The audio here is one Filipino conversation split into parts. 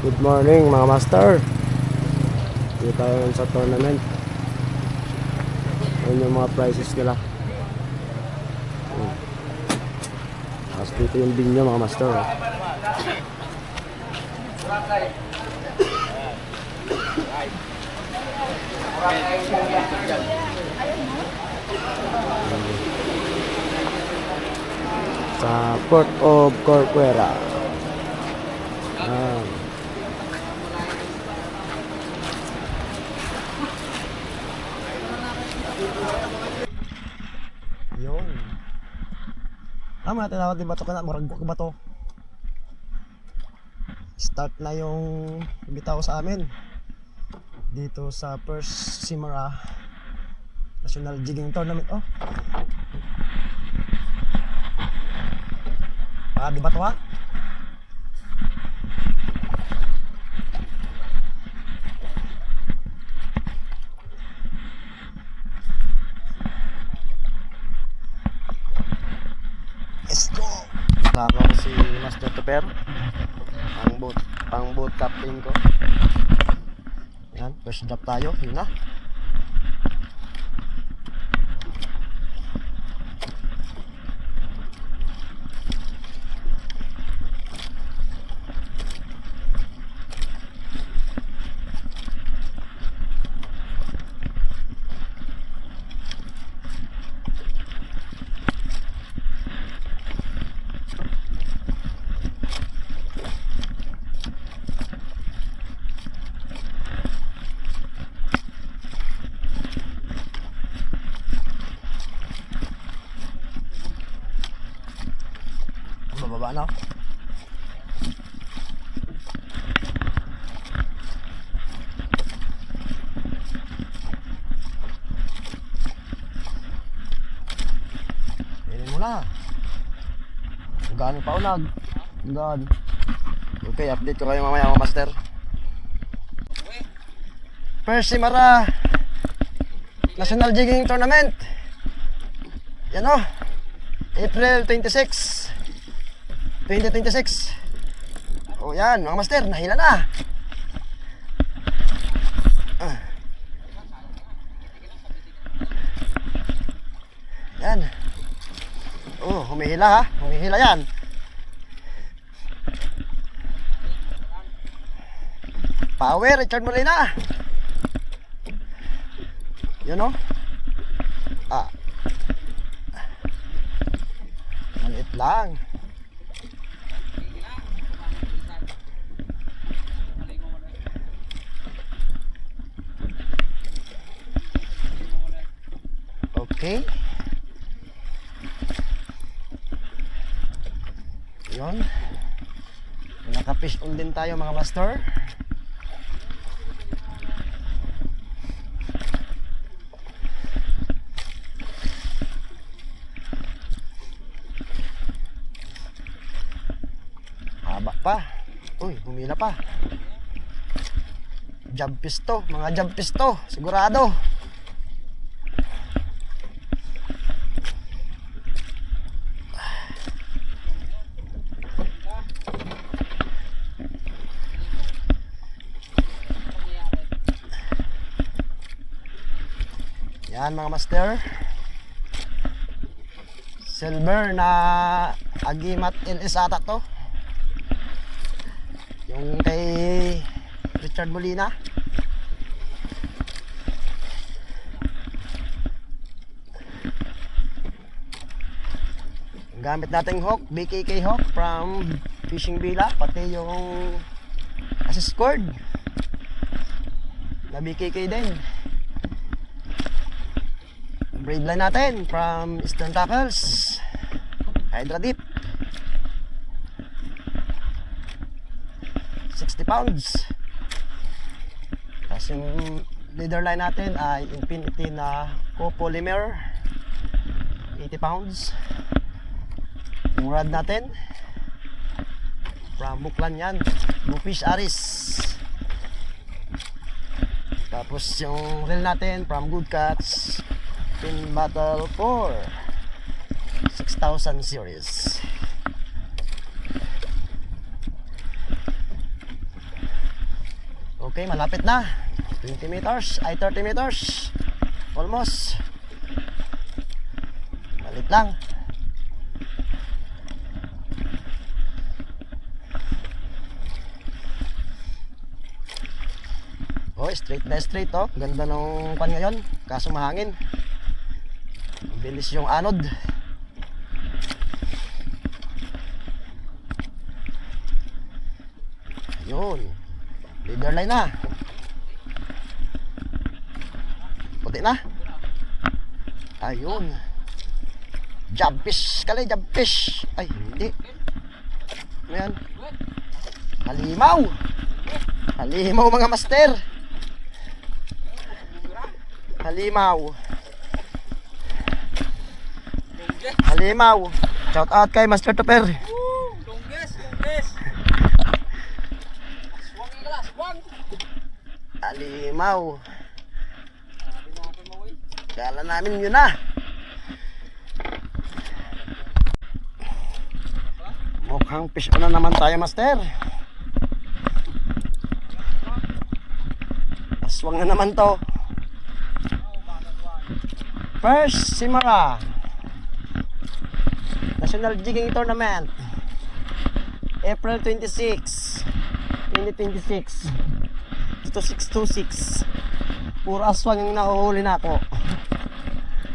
Good morning mga master. Dito tayo sa tournament. Ayun yung mga prizes nila. Tapos dito yung bin nyo mga master. Sa Port of Corcuera. Yun. Mga tinawag di ba ito ka na? Murag ba ito? Start na yung bitaw sa amin. Dito sa First Simara National Jigging Tournament. Oh. Di ba ito ha? Let's go! Kasama ko si Master Tupper, pang boat captain ko. Yan, first drop tayo, yun na. Bababa na. Pili mo na. Gaan pa unag. Gaan. Okay, update ko kayo mamaya mga master. First Simara National Jigging Tournament. Yan o. April 26 2026. O yan mga master, nahila na. Yan. Oh, humihila ha. Humihila yan. Power, Richard Molina. Yun o. Maliit lang. Okay. Yun. Naka-fish on din tayo mga master. Haba pa. Uy, humila pa. Jump fish to, mga jump fish to, sigurado. Yan mga master. Silver na Agimat LS ata to. Yung kay Richard Molina. Gamit nating hook, BKK hook from Fishing Villa. Pati yung assist cord na BKK din. Braid line natin from Eastern Tackles, Hydra Deep, 60 pounds. Tapos yung leader line natin ay Infinity na copolymer, 80 pounds. Yung rod natin from Buklan yan, Bluefish Aris. Tapos yung reel natin from Good Cats, Pin Battle 4 6000 series. Okay, malapit na. 20 meters, ay 30 meters. Almost. Balik lang. Oh, straight na straight oh. Ganda ng pan ngayon. Kaso mahangin. Bilis yung anod. Yun. Leader line na. Puti na. Ayun. Jump fish. Kali, jump fish. Ay, hindi. Ano yan? Halimaw. Halimaw mga master. Halimaw. Halimaw. Shout out kay Master Topper. Longges. Swang. Halimaw. Kala namin yun na. Mukhang fish on na naman tayo, Master. Aswang na naman to. First Simara National Jigging Tournament, April 26, 2026. Ito 626. Puro aswang yung nahuhuli na ako.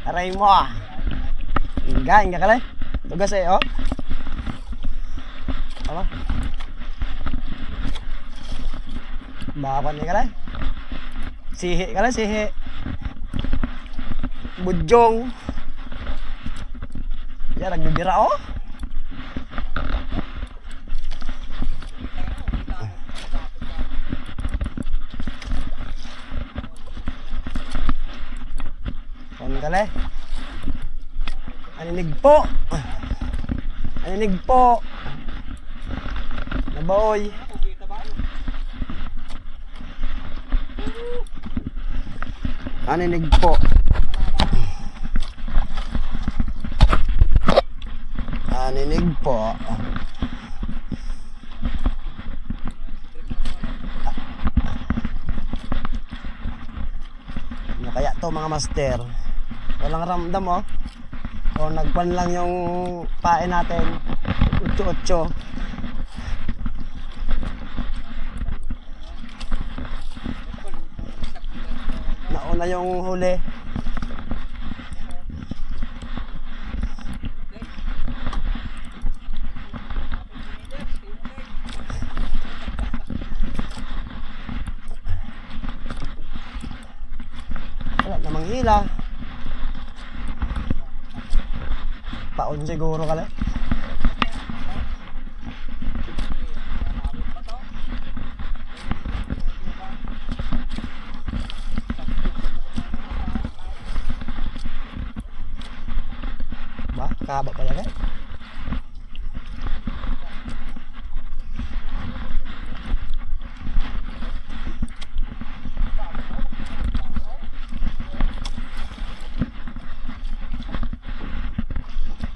Aray mo ah. Inga ka lang. Tugas eh oh. Ano? Bakon ka lang. Sihi ka lang, sihi. Budyong. Yan, nagbibira oh. Kale. Aninig po. Aninig po. Naboy. Aninig po. Aninig po. Ano kaya to mga master? Walang ramdam oh. O nagpan lang yung pae natin. 8-8. Nauna yung huli. Wala namang hila. Paon siguro ka lang. Ba, kaba pala ka.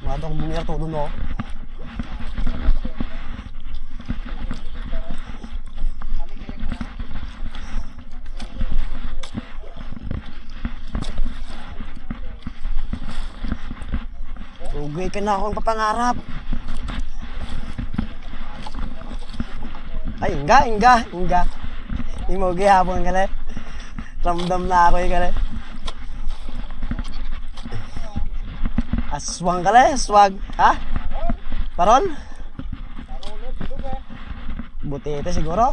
Madong bumiyar todo no. Ugay ka na akong papangarap. Ay, inga. Imugi hapon ka na. Ramdam na ako yung ka na. Aswang ka na, aswag. Ha? Parol? Butete siguro?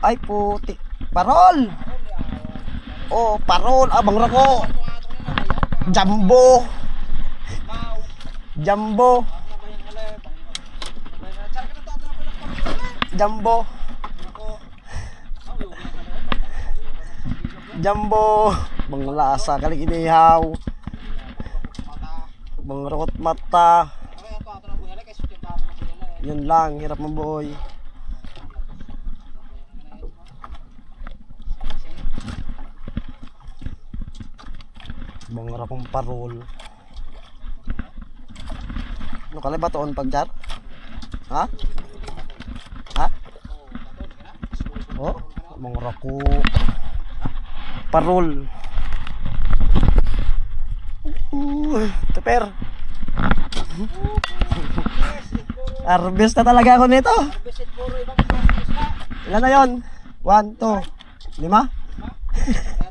Ay puti. Parol! Oh, parol. Abang rako. Jumbo. Bang lasa kali inihaw. Bang rakot mata. Yun lang, hirap mabuhay. Bang rakong parol. Ano ka ba toon pagjar? Ha? Ha? Oh, mga rako. Parol. Teper. Harvest na talaga ako nito. Visit puro ibang process na. Ilan na yon? 1, 2, 5? Kaya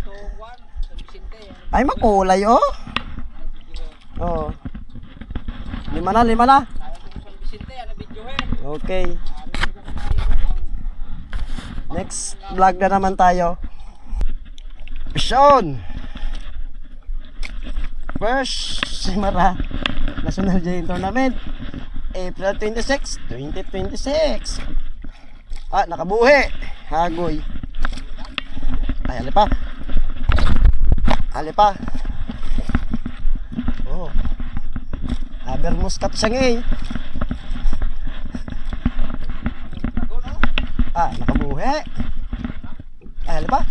to 1, San Vicente. Ay, makulay, oh. Oo. 5 na. Kaya to San Vicente, ano video eh. Okay. Next vlog na naman tayo. Mission! First, Simara National Jail Tournament, April 26, 2026. Ah, nakabuhi. Hagoy. Ay, alipa. Alipa. Oh. Aber muskat siya ngayon. Ah, nakabuhi. Ay, alipa.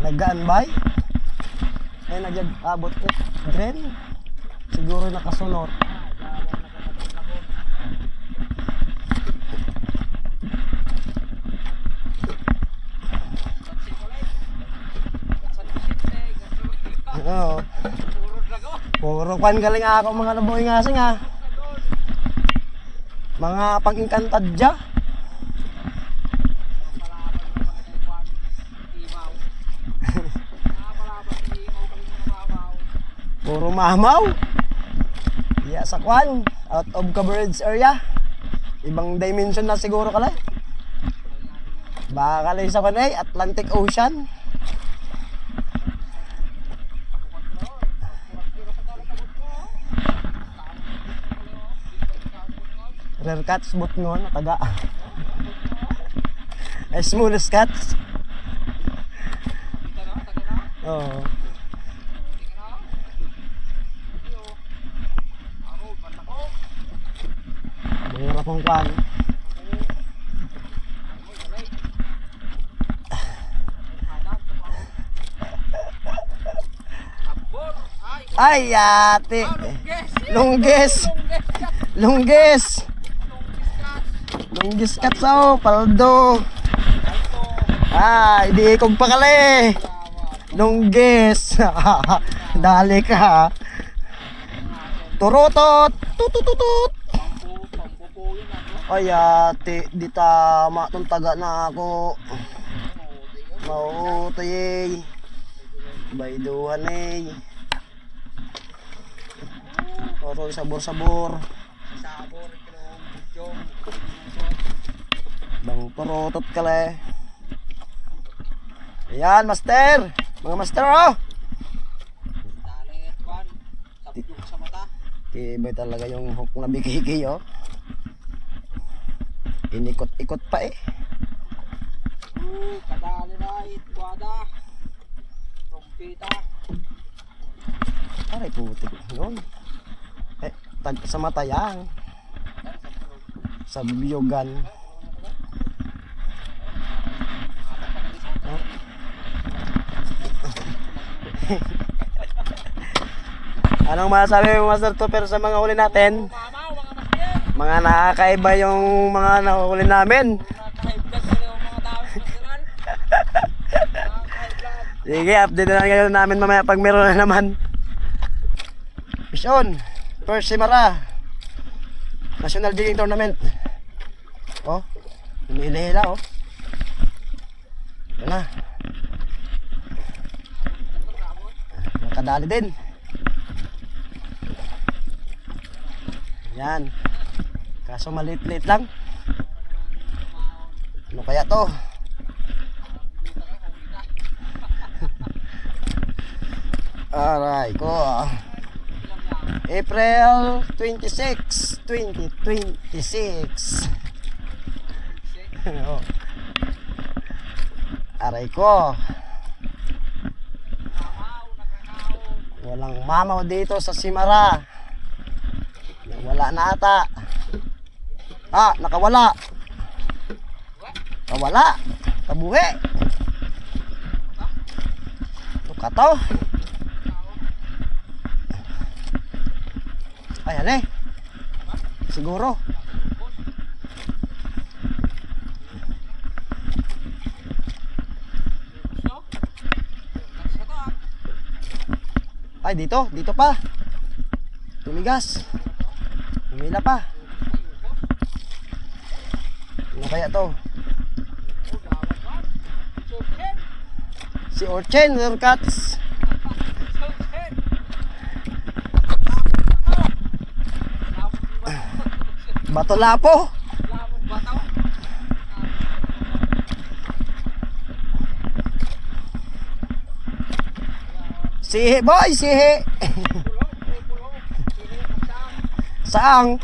Nag-gaanbay? Ay, nag-abot ko. Green? Siguro nakasunod. Oo. Puro kwan galing ako mga nabuhay nga sing ha. Mga pang-inkantad dya. Puro mamaw. Yeah, sa kwan. Out of coverage area. Ibang dimension na siguro kala. Baka kalay sa kwan Atlantic Ocean. Rare cats bot ngon taga. Smallest cats. Oh. Mura pong kwan. Ay, ate. Longges. Longges. Longges katso, paldo. Ay, di kong pakali. Longges. Dali ka. Turutot. Tutututut. Ay, ate, di tama tong taga na ako. Mautay. Bayduhan eh. Oro sabor-sabor. Sabor, jom. Bang turutot ka le. Ayan, master. Mga master, oh. Dalit, kwan. Sabjuk sa mata. Tibay talaga yung hook na bikiki, oh. Inikot-ikot pa eh. Kadali na, itwada. Trumpita. Aray putik yun. Eh, tag sa mata yan. Sa biyogan. Oh. Anong masasabi mo, Master Tupper, sa mga huli natin? Mamaw, mga master. Mga nakakaiba yung mga nahuli namin. Nakaka-high-blood sila yung mga tao sa national. Nakaka-high-blood. Sige, update na lang kayo namin mamaya pag meron na naman. Mission, first Simara National Jigging Tournament. Oh, humihila oh. Yan na. Nakadali din. Yan. Kaso maliit-liit lang. Ano kaya to? Aray ko. April 26, 2026. Oh. Aray ko. Walang mamaw dito sa Simara. Wala na ata. Ah, nakawala. Kawala. Kabuhi. Bato. Ay, ale. Siguro. Ay, dito. Dito pa. Tumigas. Humila pa. Ano kaya to? Si Orchen, Lurkats. Bato lapo. Sihi boy, sihi. Saang?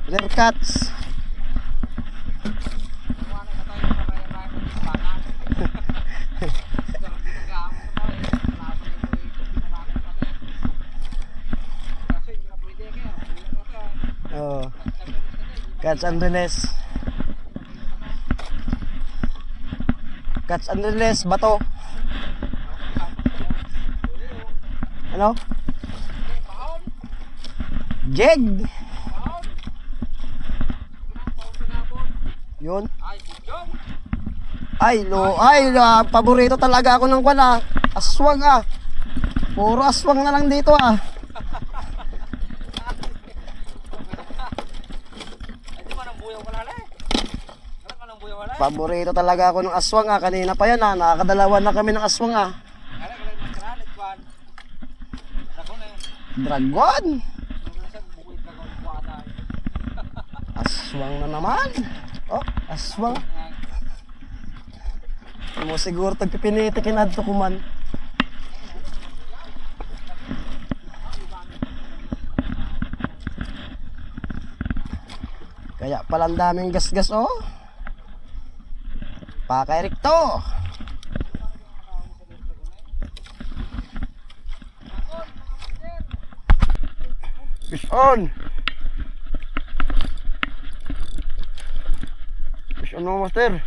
Lurkats. Oh. Catch and release. Catch and release, bato. Ano? Jeg. Yun. Paborito talaga ako ng wala. Aswang ah. Puro aswang na lang dito ah. Paborito talaga ako ng aswang ah. Kanina pa yan ah. Nakakadalawa na kami ng aswang ah. Dragon. Aswang na naman. Oh, aswang. Mo siguro tagpipinitikin adto kuman. Kaya pala ang daming gasgas oh. Pakairik to. Fish on. Fish on mo, master.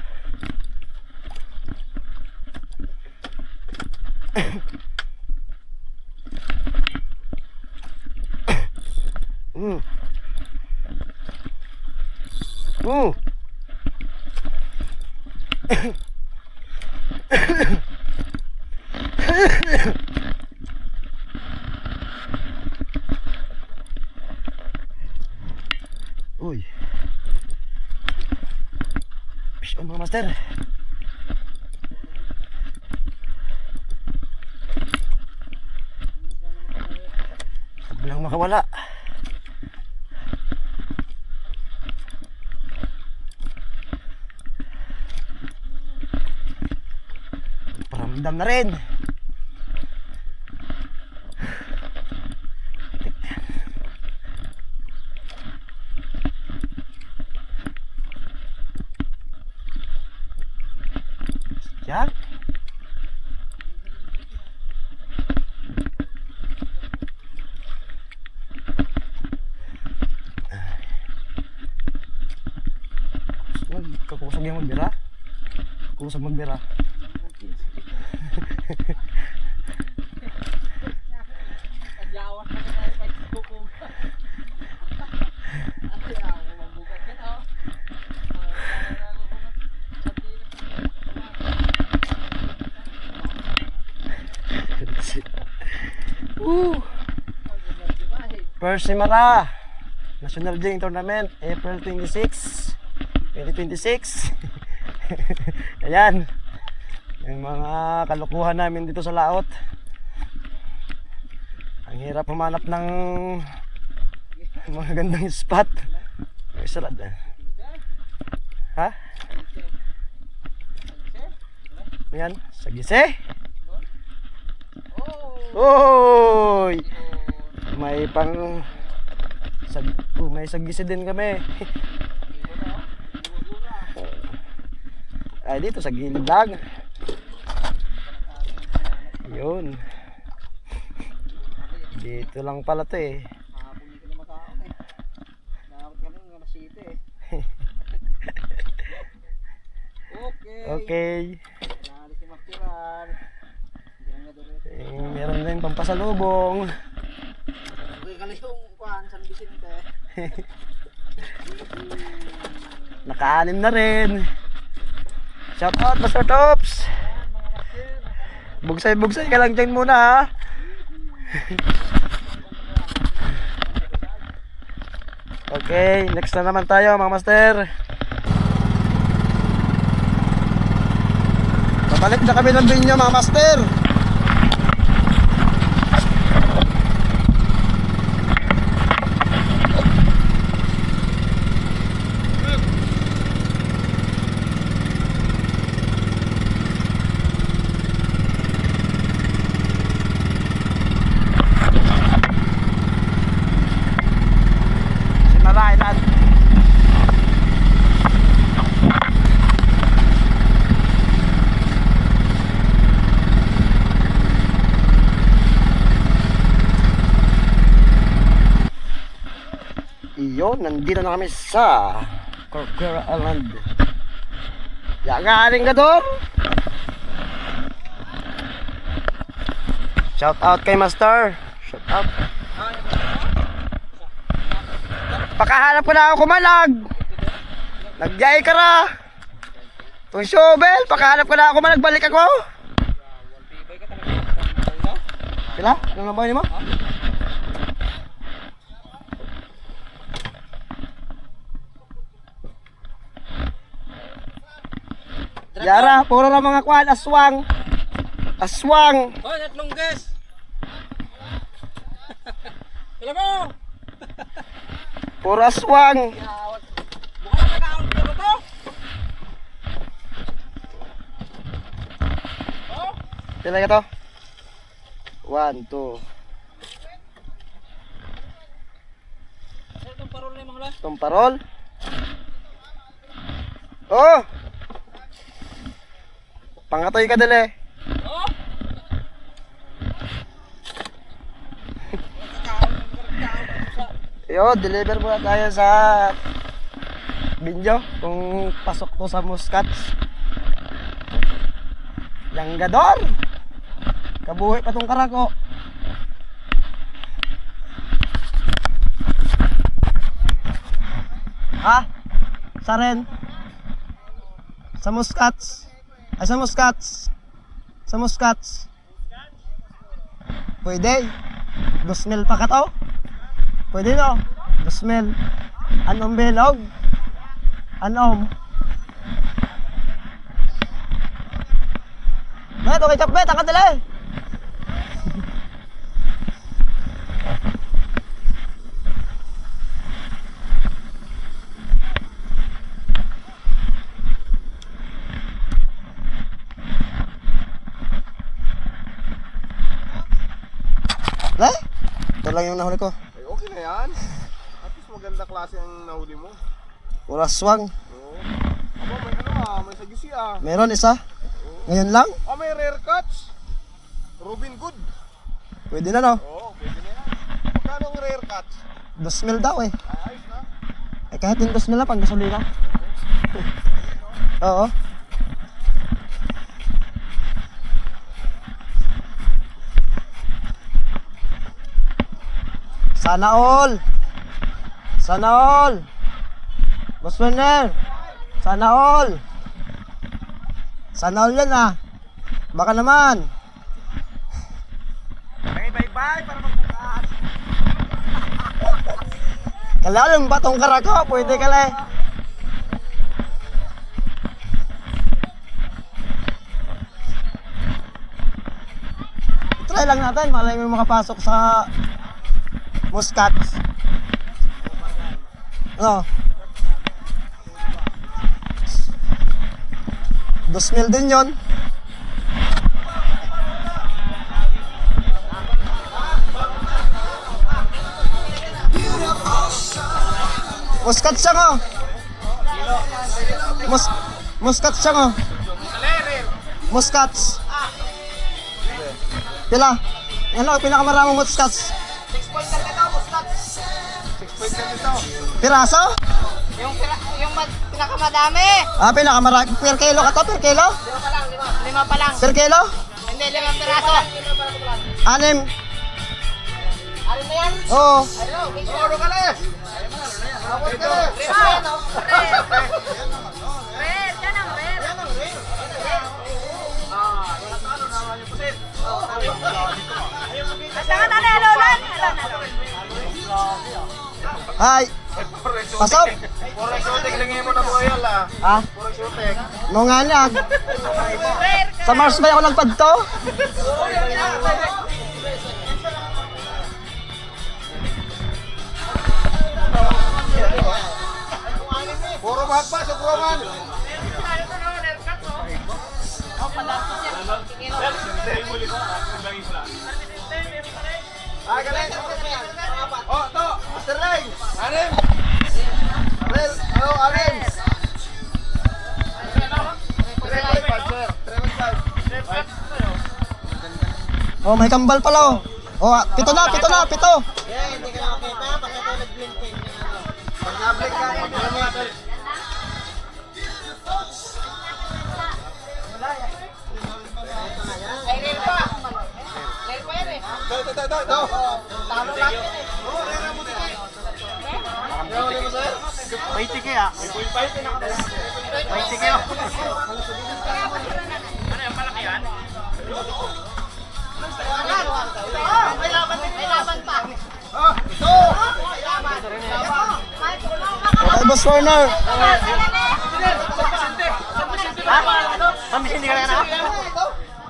Uy. Fish on mga master. Huwag lang makawala. Paramdam na rin. Yan. Kakusog yung magbira. Kusog magbira. Persimara National Jigging Tournament April 26, 2026. Ayan yung mga kalukuhan namin dito sa laot. Ang hirap humanap ng mga gandang spot. May sarad ha? Ayan, sagise. Oy! May pang may sagisi din kami. Ay dito sa gilid lang. Yun. Dito lang pala to eh. Okay. Okay. Meron din pampasalubong. Okay ka lang yung kuhan, San Vicente. Naka-anim na rin. Shout out, Master Tops. Bugsay-bugsay ka lang dyan muna ha. Okay, next na naman tayo mga master. Babalik na kami ng binyo mga master. Marailan. Iyon, nandito na kami sa Corcuera Island. Yagaling ka doon. Shout out kay Master. Shout out. Pakahanap ko na ako kumalag. Nagyay ka ra. Itong shovel, pakahanap ko na ako kumalag. Balik ako. Sila? Ano na ba yun mo? Yara, puro na mga kwan, aswang. Aswang. Oh, tatlong guys. Alam mo. Puro aswang. Mukhang nag-out ko to. Oh, Pila ka to? 1, 2. sir, itong parol na yung mga las. Itong parol. Oh! Pangatoy ka dali. Oh. Yo, deliver muna tayo sa Binjo kung pasok to sa Muscats. Langgador. Kabuhay pa tong karako. Ha? Sa rin? Sa Muscats? Ay, sa Muscats? Sa Muscats? Pwede. 2,000 pa ka to? Pwede no? 2,000. Anong bilog? Anong? Beto kay Chapet, ang kadali! Lai? Ito lang yung nahuli ko. Ay, okay na yan. At least maganda klase ang nahuli mo. Pura swang. Oo. Aba, may may sagisi Meron isa. Ngayon lang. May rare cuts. Robin Good. Pwede na no? Oo, pwede na yan. Magkano ang rare cuts? 2,000 daw eh. Ay, ayos na. Eh kahit yung 2,000 lang pang gasolina. Oo. Sana all. Sana all. Boss Werner. Sana all. Sana all yan ah. Baka naman. Okay, bye-bye para magbukas. Kalalang batong karako. Pwede ka lang. Try lang natin. Malay mo makapasok sa Muscats. Ano? 2,000 din yun. Muscats siya nga. Muscats siya nga. Muscats. Pila? Ano, pinakamaraming muscats? 6.10 ito. Piraso? Yung pinakamadami. Ah, pinakamarami. Per kilo ka to? Per kilo? 5 pa lang, 5 pa lang. Per kilo? Hindi, limang piraso. Anim. Alin na yan? Oo. Ano ka na? Abot ka na. Ay, pasok. Puro exotic lang mo na po yan la. Ha? Puro exotic. Mo nga niya. Sa Mars ba ako nagpadto? Puro mahal pa sa Roman. Ah, galing. Oh, to. Master Ring. Anim. Arel. Ano, anim. 3.5, sir. 3.5. Oh, may kambal pala oh. Oh, pito na. Hindi ka nakakita. Pagka tayo nag-blink-blink. Pag na-blink ka, pag Ay, rare pa. Rare pa yan eh. Ito. Talo lang yan eh. Oh, rera mo dito. Ayaw mo, sir. May tike ah. May tike oh. May laban pa. Ah, ito. Okay, Boss Warner. Ha? Kami hindi ka na na?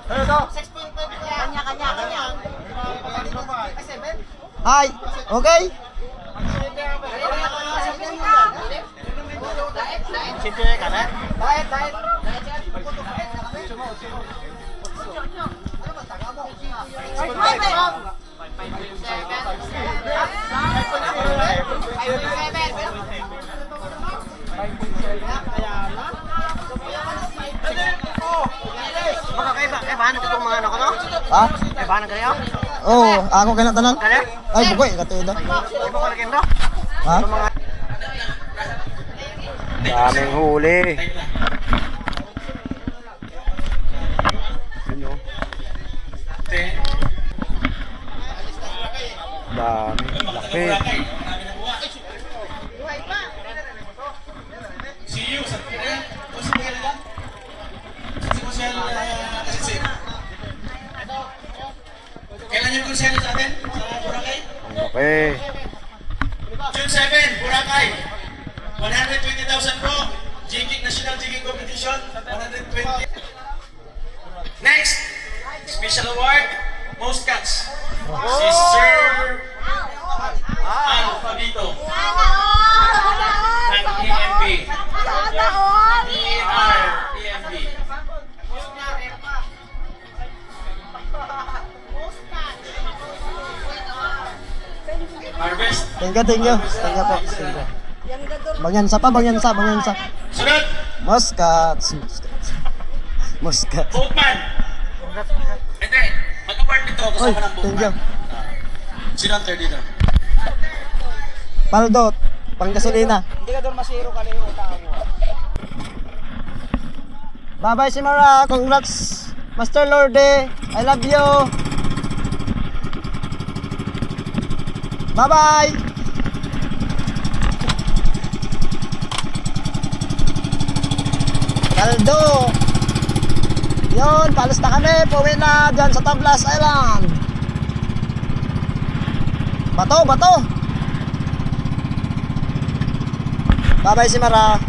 Ano to? Kanya. Hi. Okay? Sinti ka na? Paano itong mga ano ko no? Ha? Paano kayo? Oo, ako kaya tanan. Ay, bugoy, katuida. Hindi mo ko lagyan do? Ha? Daming huli. Ano? Dami, laki. Kailan yung konselo sa atin? Sa Boracay? Okay. June 7, Boracay. 120,000 po. Jigging, National Jigging Competition. 120. Next, special award, most cuts. Si Sir Al Fabito ng EMB. EMB. Harvest. Thank you po. Thank you. Bangyansa pa. Sunod, Muscat. Boatman. Hindi, mag-award nito Oy, kasama ng thank you. Boatman. Sino ang third dito? Paldo, panggasolina. Hindi ka doon masiro ka lang yung tao mo. Bye-bye, Simara. Congrats, Master Lorde. I love you. Bye-bye. Paldo. Yun, palis na kami. Pauwi na dyan sa Tablas Island. Bato. Bye-bye, Simara.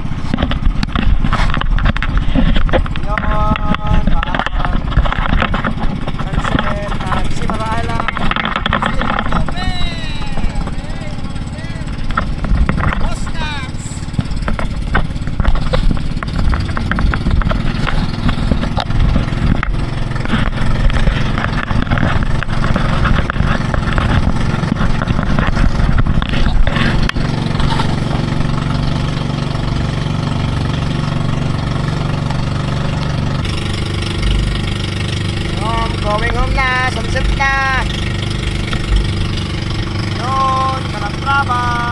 Yun, bye. Sunset at Simara Island. Going home na, sunset na. Yun, Calatrava.